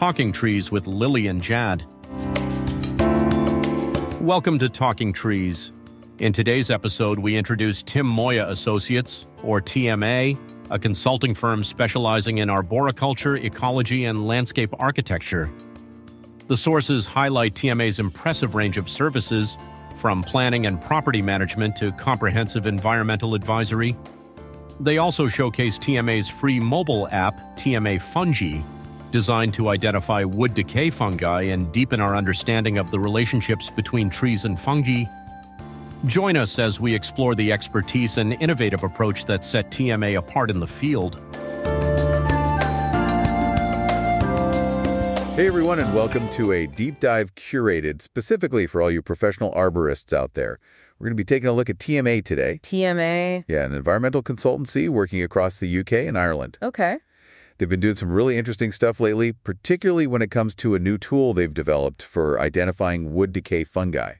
Talking Trees with Lily and Jad. Welcome to Talking Trees. In today's episode, we introduce Tim Moya Associates, or TMA, a consulting firm specializing in arboriculture, ecology, and landscape architecture. The sources highlight TMA's impressive range of services, from planning and property management to comprehensive environmental advisory. They also showcase TMA's free mobile app, TMA Fungi, designed to identify wood-decay fungi and deepen our understanding of the relationships between trees and fungi. Join us as we explore the expertise and innovative approach that set TMA apart in the field. Hey everyone, and welcome to a deep dive curated specifically for all you professional arborists out there. We're going to be taking a look at TMA today. TMA? Yeah, an environmental consultancy working across the UK and Ireland. Okay. They've been doing some really interesting stuff lately, particularly when it comes to a new tool they've developed for identifying wood-decay fungi.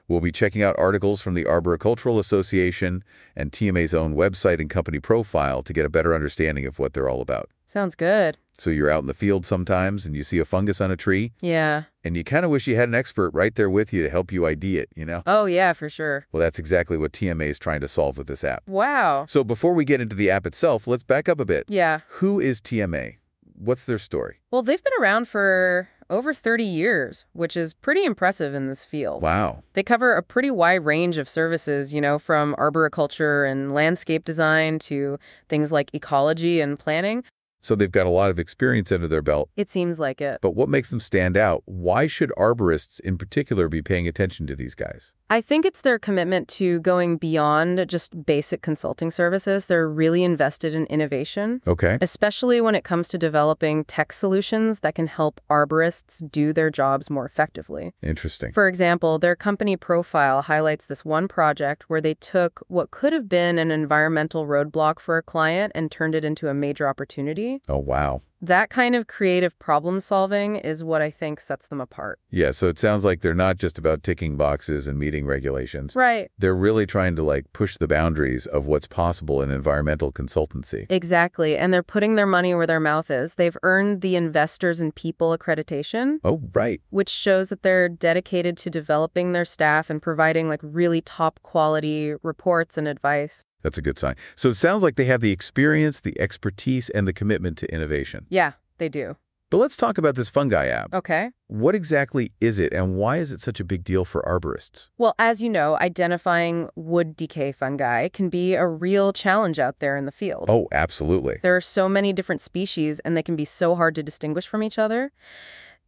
We'll be checking out articles from the Arboricultural Association and TMA's own website and company profile to get a better understanding of what they're all about. Sounds good. So you're out in the field sometimes and you see a fungus on a tree. Yeah. And you kind of wish you had an expert right there with you to help you ID it, you know? Oh, yeah, for sure. Well, that's exactly what TMA is trying to solve with this app. Wow. So before we get into the app itself, let's back up a bit. Yeah. Who is TMA? What's their story? Well, they've been around for over 30 years, which is pretty impressive in this field. Wow. They cover a pretty wide range of services, from arboriculture and landscape design to things like ecology and planning. So they've got a lot of experience under their belt. It seems like it. But what makes them stand out? Why should arborists in particular be paying attention to these guys? I think it's their commitment to going beyond just basic consulting services. They're really invested in innovation. Okay. Especially when it comes to developing tech solutions that can help arborists do their jobs more effectively. Interesting. For example, their company profile highlights this one project where they took what could have been an environmental roadblock for a client and turned it into a major opportunity. Oh, wow. That kind of creative problem solving is what I think sets them apart. Yeah, so it sounds like they're not just about ticking boxes and meeting regulations. Right. They're really trying to push the boundaries of what's possible in environmental consultancy. Exactly. And they're putting their money where their mouth is. They've earned the Investors in People accreditation. Oh, right. Which shows that they're dedicated to developing their staff and providing really top quality reports and advice. That's a good sign. So it sounds like they have the experience, the expertise, and the commitment to innovation. Yeah, they do. But let's talk about this fungi app. Okay. What exactly is it, and why is it such a big deal for arborists? Well, as you know, identifying wood-decay fungi can be a real challenge out there in the field. Oh, absolutely. There are so many different species, and they can be so hard to distinguish from each other.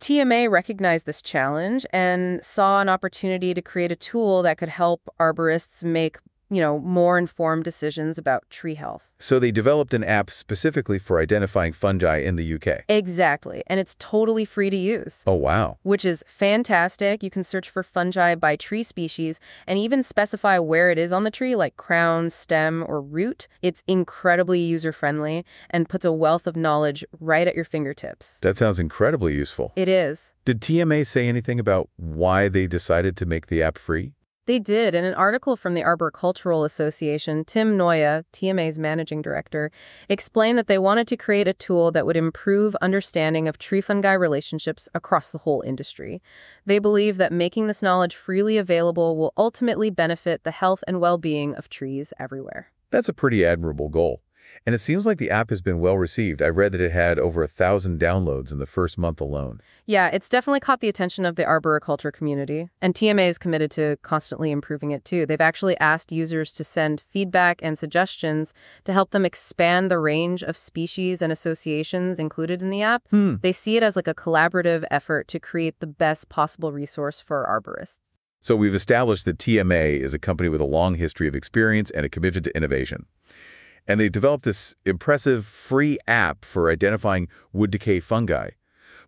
TMA recognized this challenge and saw an opportunity to create a tool that could help arborists make more informed decisions about tree health. So they developed an app specifically for identifying fungi in the UK. Exactly. And it's totally free to use. Oh, wow. Which is fantastic. You can search for fungi by tree species and even specify where it is on the tree, like crown, stem, or root. It's incredibly user-friendly and puts a wealth of knowledge right at your fingertips. That sounds incredibly useful. It is. Did TMA say anything about why they decided to make the app free? They did. In an article from the Arboricultural Association, Tim Moya, TMA's managing director, explained that they wanted to create a tool that would improve understanding of tree-fungi relationships across the whole industry. They believe that making this knowledge freely available will ultimately benefit the health and well-being of trees everywhere. That's a pretty admirable goal. And it seems like the app has been well received. I read that it had over 1,000 downloads in the first month alone. Yeah, it's definitely caught the attention of the arboriculture community. And TMA is committed to constantly improving it, too. They've actually asked users to send feedback and suggestions to help them expand the range of species and associations included in the app. They see it as a collaborative effort to create the best possible resource for arborists. So we've established that TMA is a company with a long history of experience and a commitment to innovation. And they've developed this impressive free app for identifying wood-decay fungi.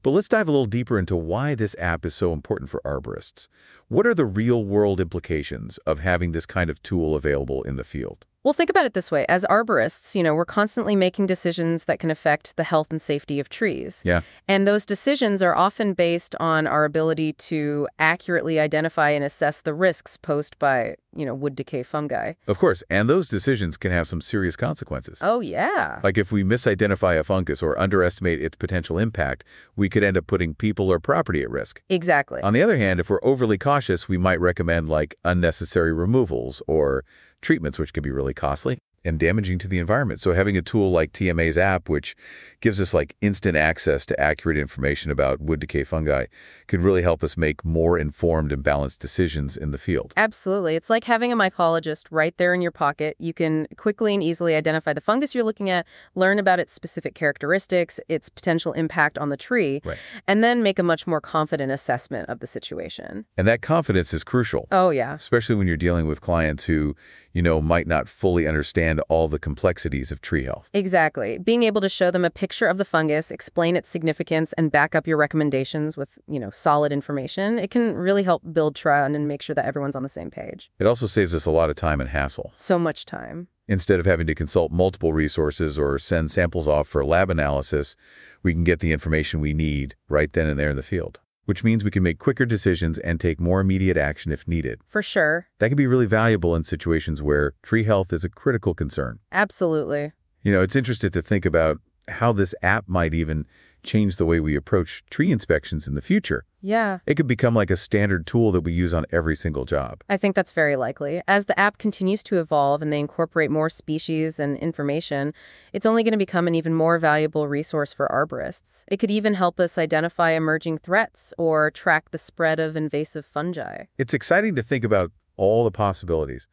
But let's dive a little deeper into why this app is so important for arborists. What are the real-world implications of having this kind of tool available in the field? Well, think about it this way. As arborists, we're constantly making decisions that can affect the health and safety of trees. Yeah. And those decisions are often based on our ability to accurately identify and assess the risks posed by, wood decay fungi. Of course, and those decisions can have some serious consequences. Oh, yeah. Like if we misidentify a fungus or underestimate its potential impact, we could end up putting people or property at risk. Exactly. On the other hand, if we're overly cautious, we might recommend unnecessary removals or treatments, which can be really costly and damaging to the environment. So having a tool like TMA's app, which gives us instant access to accurate information about wood decay fungi, could really help us make more informed and balanced decisions in the field. Absolutely. It's like having a mycologist right there in your pocket. You can quickly and easily identify the fungus you're looking at, learn about its specific characteristics, its potential impact on the tree, Right. and then make a much more confident assessment of the situation. And that confidence is crucial. Oh, yeah. Especially when you're dealing with clients who, might not fully understand all the complexities of tree health. Exactly. Being able to show them a picture of the fungus, explain its significance, and back up your recommendations with, solid information, it can really help build trust and make sure that everyone's on the same page. It also saves us a lot of time and hassle. So much time. Instead of having to consult multiple resources or send samples off for lab analysis, we can get the information we need right then and there in the field, which means we can make quicker decisions and take more immediate action if needed. For sure. That can be really valuable in situations where tree health is a critical concern. Absolutely. It's interesting to think about how this app might even change the way we approach tree inspections in the future. Yeah. It could become like a standard tool that we use on every single job. I think that's very likely. As the app continues to evolve and they incorporate more species and information, it's only going to become an even more valuable resource for arborists. It could even help us identify emerging threats or track the spread of invasive fungi. It's exciting to think about all the possibilities.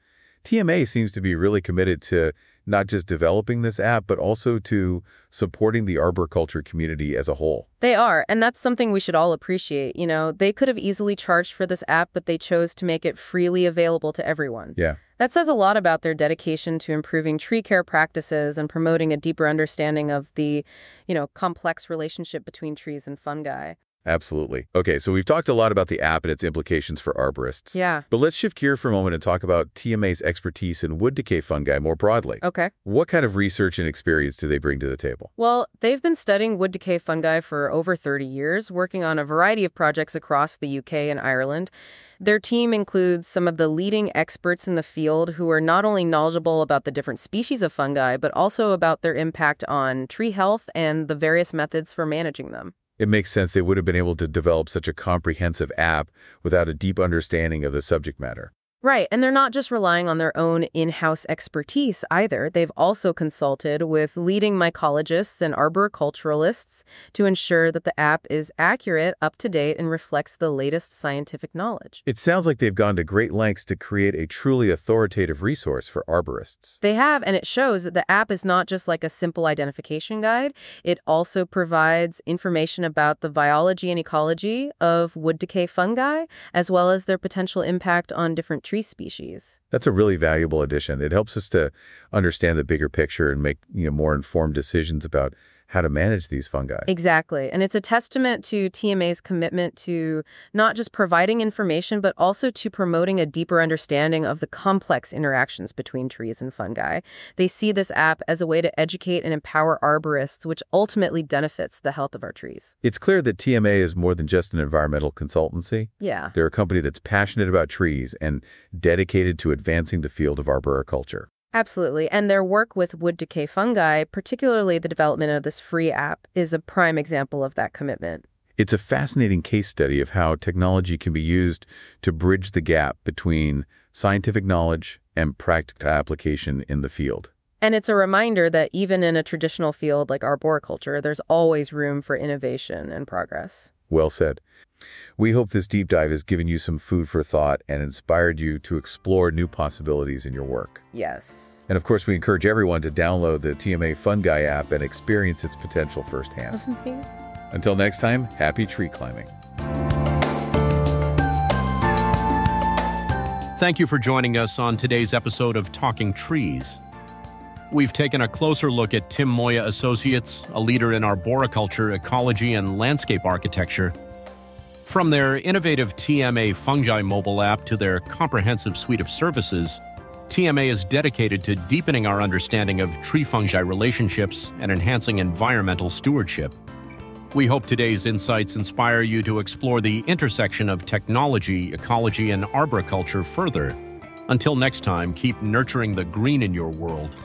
TMA seems to be really committed to not just developing this app, but also to supporting the arboriculture community as a whole. They are, and that's something we should all appreciate. They could have easily charged for this app, but they chose to make it freely available to everyone. Yeah. That says a lot about their dedication to improving tree care practices and promoting a deeper understanding of the, complex relationship between trees and fungi. Absolutely. Okay, so we've talked a lot about the app and its implications for arborists. Yeah. But let's shift gear for a moment and talk about TMA's expertise in wood decay fungi more broadly. Okay. What kind of research and experience do they bring to the table? Well, they've been studying wood decay fungi for over 30 years, working on a variety of projects across the UK and Ireland. Their team includes some of the leading experts in the field who are not only knowledgeable about the different species of fungi, but also about their impact on tree health and the various methods for managing them. It makes sense they would have been able to develop such a comprehensive app without a deep understanding of the subject matter. Right, and they're not just relying on their own in-house expertise either. They've also consulted with leading mycologists and arboriculturalists to ensure that the app is accurate, up-to-date, and reflects the latest scientific knowledge. It sounds like they've gone to great lengths to create a truly authoritative resource for arborists. They have, and it shows that the app is not just like a simple identification guide. It also provides information about the biology and ecology of wood decay fungi, as well as their potential impact on different tree species. That's a really valuable addition. It helps us to understand the bigger picture and make more informed decisions about how to manage these fungi. Exactly. And it's a testament to TMA's commitment to not just providing information, but also to promoting a deeper understanding of the complex interactions between trees and fungi. They see this app as a way to educate and empower arborists, which ultimately benefits the health of our trees. It's clear that TMA is more than just an environmental consultancy. Yeah. They're a company that's passionate about trees and dedicated to advancing the field of arboriculture. Absolutely. And their work with wood decay fungi, particularly the development of this free app, is a prime example of that commitment. It's a fascinating case study of how technology can be used to bridge the gap between scientific knowledge and practical application in the field. And it's a reminder that even in a traditional field like arboriculture, there's always room for innovation and progress. Well said. We hope this deep dive has given you some food for thought and inspired you to explore new possibilities in your work. Yes. And of course, we encourage everyone to download the TMA Fungi app and experience its potential firsthand. Thanks. Until next time, happy tree climbing. Thank you for joining us on today's episode of Talking Trees. We've taken a closer look at Tim Moya Associates, a leader in arboriculture, ecology, and landscape architecture. From their innovative TMA Fungi mobile app to their comprehensive suite of services, TMA is dedicated to deepening our understanding of tree-fungi relationships and enhancing environmental stewardship. We hope today's insights inspire you to explore the intersection of technology, ecology, and arboriculture further. Until next time, keep nurturing the green in your world.